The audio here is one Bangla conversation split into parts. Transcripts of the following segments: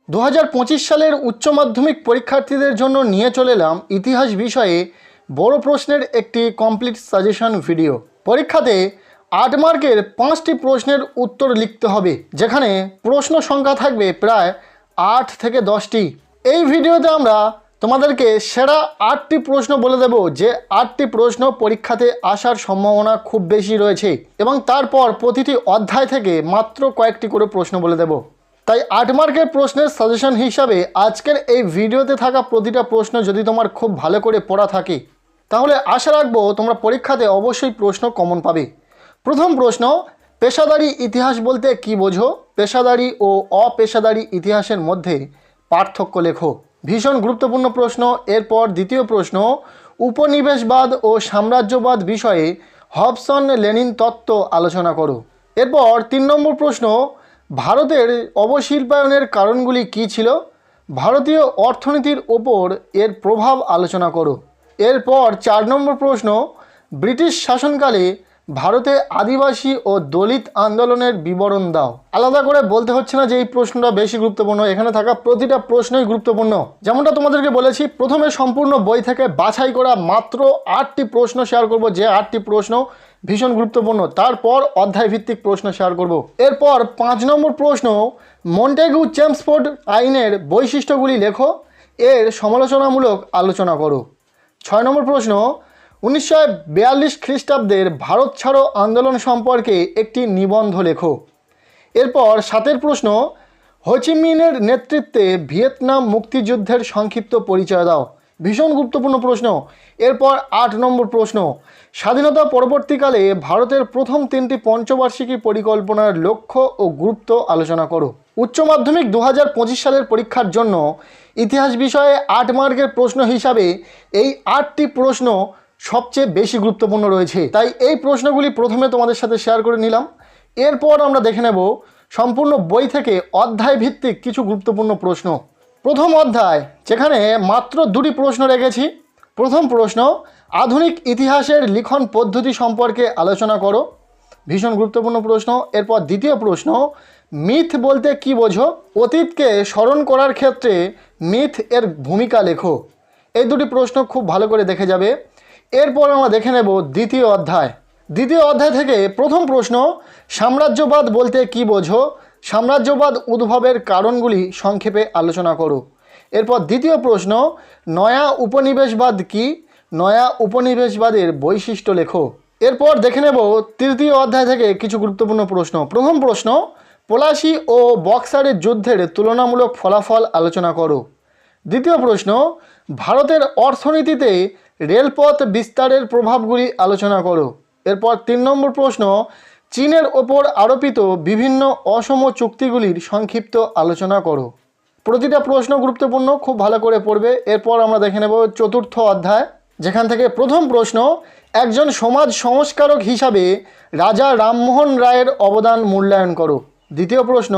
2025 সালের উচ্চ মাধ্যমিক পরীক্ষার্থীদের জন্য নিয়ে চলে এলাম ইতিহাস বিষয়ে বড় প্রশ্নের একটি কমপ্লিট সাজেশন ভিডিও। পরীক্ষাতে 8 মার্কের 5টি প্রশ্নের উত্তর লিখতে হবে, যেখানে প্রশ্ন সংখ্যা থাকবে প্রায় 8 থেকে 10টি। এই ভিডিওতে আমরা তোমাদেরকে সেরা 8টি প্রশ্ন বলে দেব, যে 8টি প্রশ্ন পরীক্ষাতে আসার সম্ভাবনা খুব বেশি রয়েছে, এবং তারপর প্রতিটি অধ্যায় থেকে মাত্র কয়েকটি করে প্রশ্ন বলে দেব। তাই 8 মার্কের প্রশ্নের সাজেশন হিসাবে আজকের এই ভিডিওতে থাকা প্রতিটা প্রশ্ন যদি তোমার খুব ভালো করে পড়া থাকে, তাহলে আশা রাখবো তোমরা পরীক্ষাতে অবশ্যই প্রশ্ন কমন পাবে। প্রথম প্রশ্ন, পেশাদারি ইতিহাস বলতে কী বোঝো? পেশাদারি ও অপেশাদারি ইতিহাসের মধ্যে পার্থক্য লেখো। ভীষণ গুরুত্বপূর্ণ প্রশ্ন। এরপর দ্বিতীয় প্রশ্ন, উপনিবেশবাদ ও সাম্রাজ্যবাদ বিষয়ে হবসন লেনিন তত্ত্ব আলোচনা করো। এরপর 3 নম্বর প্রশ্ন, ভারতের অবশিল্পায়নের কারণগুলি কী ছিল? ভারতীয় অর্থনীতির ওপর এর প্রভাব আলোচনা করো। এরপর 4 নম্বর প্রশ্ন, ব্রিটিশ শাসনকালে ভারতে আদিবাসী ও দলিত আন্দোলনের বিবরণ দাও। আলাদা করে বলতে হচ্ছে না যে এই প্রশ্নটা বেশি গুরুত্বপূর্ণ, এখানে থাকা প্রতিটা প্রশ্নই গুরুত্বপূর্ণ। যেমনটা তোমাদেরকে বলেছি, প্রথমে সম্পূর্ণ বই থেকে বাছাই করা মাত্র 8টি প্রশ্ন শেয়ার করব, যে 8টি প্রশ্ন ভীষণ গুরুত্বপূর্ণ। তারপর অধ্যায় ভিত্তিক প্রশ্ন শেয়ার করব। এরপর 5 নম্বর প্রশ্ন, মন্টেগু চেমসফোর্ড আইনের বৈশিষ্ট্যগুলি লেখো, এর সমালোচনামূলক আলোচনা করো। 6 নম্বর প্রশ্ন, 1942 খ্রিস্টাব্দের ভারত ছাড়ো আন্দোলন সম্পর্কে একটি নিবন্ধ লেখো। এরপর 7 প্রশ্ন, হোচিমিনের নেতৃত্বে ভিয়েতনাম মুক্তিযুদ্ধের সংক্ষিপ্ত পরিচয় দাও। ভীষণ গুরুত্বপূর্ণ প্রশ্ন। এরপর 8 নম্বর প্রশ্ন, স্বাধীনতা পরবর্তীকালে ভারতের প্রথম 3টি পঞ্চবার্ষিকী পরিকল্পনার লক্ষ্য ও গুরুত্ব আলোচনা করো। উচ্চ মাধ্যমিক 2025 সালের পরীক্ষার জন্য ইতিহাস বিষয়ে 8 মার্কের প্রশ্ন হিসাবে এই 8টি প্রশ্ন সবচেয়ে বেশি গুরুত্বপূর্ণ রয়েছে, তাই এই প্রশ্নগুলি প্রথমে তোমাদের সাথে শেয়ার করে নিলাম। এরপর আমরা দেখে নেব সম্পূর্ণ বই থেকে অধ্যায় ভিত্তিক কিছু গুরুত্বপূর্ণ প্রশ্ন। প্রথম অধ্যায়, যেখানে মাত্র 2টি প্রশ্ন রেখেছি। প্রথম প্রশ্ন, আধুনিক ইতিহাসের লিখন পদ্ধতি সম্পর্কে আলোচনা করো। ভীষণ গুরুত্বপূর্ণ প্রশ্ন। এরপর দ্বিতীয় প্রশ্ন, মিথ বলতে কী বোঝো? অতীতকে স্মরণ করার ক্ষেত্রে মিথ এর ভূমিকা লেখো। এই 2টি প্রশ্ন খুব ভালো করে দেখে যাবে। এরপর আমরা দেখে নেব দ্বিতীয় অধ্যায়। দ্বিতীয় অধ্যায় থেকে প্রথম প্রশ্ন, সাম্রাজ্যবাদ বলতে কী বোঝো? সাম্রাজ্যবাদ উদ্ভবের কারণগুলি সংক্ষেপে আলোচনা করো। এরপর দ্বিতীয় প্রশ্ন, নয়া উপনিবেশবাদ কী? নয়া উপনিবেশবাদের বৈশিষ্ট্য লেখো। এরপর দেখে নেব তৃতীয় অধ্যায় থেকে কিছু গুরুত্বপূর্ণ প্রশ্ন। প্রথম প্রশ্ন, পলাশী ও বক্সারের যুদ্ধের তুলনামূলক ফলাফল আলোচনা করো। দ্বিতীয় প্রশ্ন, ভারতের অর্থনীতিতে রেলপথ বিস্তারের প্রভাবগুলি আলোচনা করো। এরপর 3 নম্বর প্রশ্ন, চীনের ওপর আরোপিত বিভিন্ন অসম চুক্তিগুলির সংক্ষিপ্ত আলোচনা করো। প্রতিটা প্রশ্ন গুরুত্বপূর্ণ, খুব ভালো করে পড়বে। এরপর আমরা দেখে নেব চতুর্থ অধ্যায়, যেখান থেকে প্রথম প্রশ্ন, একজন সমাজ সংস্কারক হিসাবে রাজা রামমোহন রায়ের অবদান মূল্যায়ন করো। দ্বিতীয় প্রশ্ন,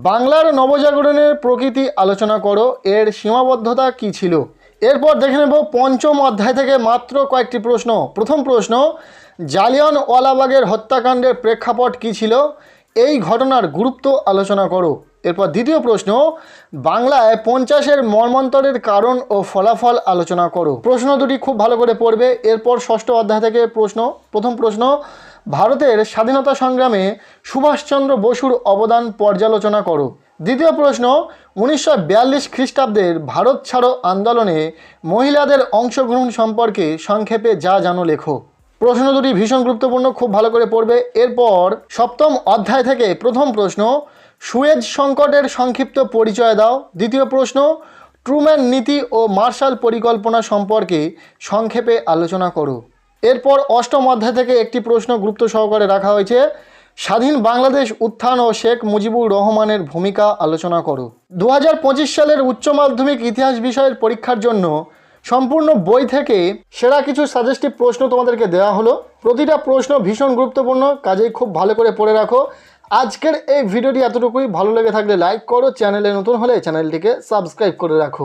বাংলার নবজাগরণের প্রকৃতি আলোচনা করো, এর সীমাবদ্ধতা কী ছিল। এরপর দেখে নেব পঞ্চম অধ্যায় থেকে মাত্র কয়েকটি প্রশ্ন। প্রথম প্রশ্ন, জালিয়ানওয়ালাবাগের হত্যাকাণ্ডের প্রেক্ষাপট কী ছিল, এই ঘটনার গুরুত্ব আলোচনা করো। এরপর দ্বিতীয় প্রশ্ন, বাংলায় 50-এর মর্মান্তরের কারণ ও ফলাফল আলোচনা করো। প্রশ্ন দুটি খুব ভালো করে পড়বে। এরপর ষষ্ঠ অধ্যায় থেকে প্রশ্ন। প্রথম প্রশ্ন, ভারতের স্বাধীনতা সংগ্রামে সুভাষচন্দ্র বসুর অবদান পর্যালোচনা করো। দ্বিতীয় প্রশ্ন, 1942 খ্রিস্টাব্দের ভারত ছাড়ো আন্দোলনে মহিলাদের অংশগ্রহণ সম্পর্কে সংক্ষেপে যা জানো লেখো। প্রশ্ন দুটি ভীষণ গুরুত্বপূর্ণ, খুব ভালো করে পড়বে। এরপর সপ্তম অধ্যায় থেকে প্রথম প্রশ্ন, সুয়েজ সংকটের সংক্ষিপ্ত পরিচয় দাও। দ্বিতীয় প্রশ্ন, ট্রুম্যান নীতি ও মার্শাল পরিকল্পনা সম্পর্কে সংক্ষেপে আলোচনা করো। এরপর অষ্টম অধ্যায় থেকে একটি প্রশ্ন গুরুত্ব সহকারে রাখা হয়েছে, স্বাধীন বাংলাদেশ উত্থান ও শেখ মুজিবুর রহমানের ভূমিকা আলোচনা করো। 2025 সালের উচ্চ মাধ্যমিক ইতিহাস বিষয়ের পরীক্ষার জন্য সম্পূর্ণ বই থেকে সেরা কিছু সাজেস্টিভ প্রশ্ন তোমাদেরকে দেওয়া হলো। প্রতিটা প্রশ্ন ভীষণ গুরুত্বপূর্ণ, কাজেই খুব ভালো করে পড়ে রাখো। আজকের এই ভিডিওটি এতটুকুই। ভালো লেগে থাকলে লাইক করো, চ্যানেলে নতুন হলে চ্যানেলটিকে সাবস্ক্রাইব করে রাখো।